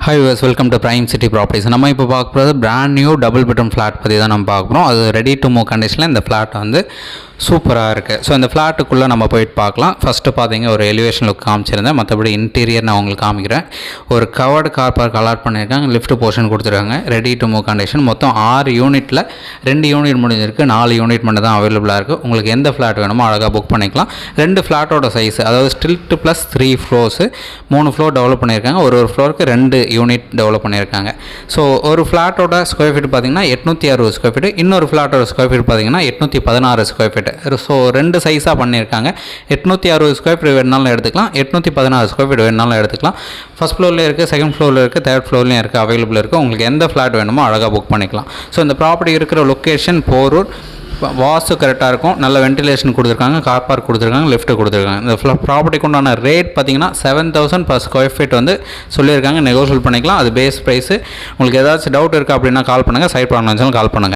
Hi viewers, welcome to prime city properties. நம்ம இப்போ பார்க்க போகிறது brand new double bedroom flat பற்றி தான் நம்ம பார்க்க போகிறோம். அது ரெடி டு மூவ் கண்டிஷனில் இந்த ஃப்ளாட் வந்து சூப்பராக இருக்குது. ஸோ இந்த ஃப்ளாட்டுக்குள்ளே நம்ம போயிட்டு பார்க்கலாம். ஃபஸ்ட்டு பார்த்தீங்க ஒரு எலிவேஷன் லுக் காமிச்சிருந்தேன். மற்றபடி இன்டீரியர் நான் உங்களுக்கு காமிக்கிறேன். ஒரு கவர்டு கார் பார்க் அலாட் பண்ணியிருக்காங்க. லிஃப்ட் போர்ஷன் கொடுத்துருக்காங்க. Ready to move condition. மொத்தம் 6 யூனிட்டில் 2 யூனிட் முடிஞ்சிருக்கு. 4 யூனிட் மட்டும் தான் அவைலபிளாக இருக்குது. உங்களுக்கு எந்த ஃப்ளாட் வேணுமோ அழகாக புக் பண்ணிக்கலாம். 2 ஃப்ளாட்டோட சைஸ், அதாவது ஸ்டில்ட் ப்ளஸ் 3 ஃப்ளோர்ஸு, 3 ஃப்ளோர் டெவலப் பண்ணியிருக்காங்க. ஒரு ஃப்ளோருக்கு 2 யூனிட் டெவலப் பண்ணியிருக்காங்க. ஸோ ஒரு ஃப்ளாட்டோட ஸ்கொயர் ஃபீட் பார்த்தீங்கன்னா 860 ஸ்கொயர் ஃபீட், இன்னொரு ஃப்ளாட்டோட ஸ்கொயர் ஃபீட் பார்த்தீங்கன்னா 816 ஸ்கொயர் ஃபீட். ஸோ 2 சைஸாக பண்ணியிருக்காங்க. 860 ஸ்கொயர் ஃபீட் வேணுனாலும் எடுத்துக்கலாம், 816 ஸ்கொயர் ஃபீட் வேணுனாலும் எடுத்துக்கலாம். ஃபஸ்ட் ஃப்ளோரில் இருக்குது, செகண்ட் ஃப்ளோரில் இருக்குது, தேர்ட் ஃப்ளோர்லேயும் இருக்குது, அவைலபிள் இருக்குது. உங்களுக்கு எந்த ஃப்ளாட் வேணுமோ அழகாக புக் பண்ணிக்கலாம். ஸோ இந்த ப்ராப்பர்ட்டி இருக்கிற லொக்கேஷன் போரூர். வாஸ்து கரெக்டாக இருக்கும். நல்ல வென்டிலேஷன் கொடுத்துருக்காங்க, கார் பார்க் கொடுத்துருக்காங்க, லிஃப்ட் கொடுத்துருக்காங்க. இந்த ப்ராப்பர்ட்டிக்கு உண்டான ரேட் பார்த்தீங்கன்னா 7,000 per ஸ்கொயர் ஃபீட் வந்து சொல்லியிருக்காங்க. நெகோஷியேட் பண்ணிக்கலாம். அது பேஸ் ப்ரைஸு. உங்களுக்கு ஏதாச்சும் டவுட் இருக்குது அப்படின்னா கால் பண்ணுங்கள். சைட் ப்ராப்ளம் கால் பண்ணுங்கள்.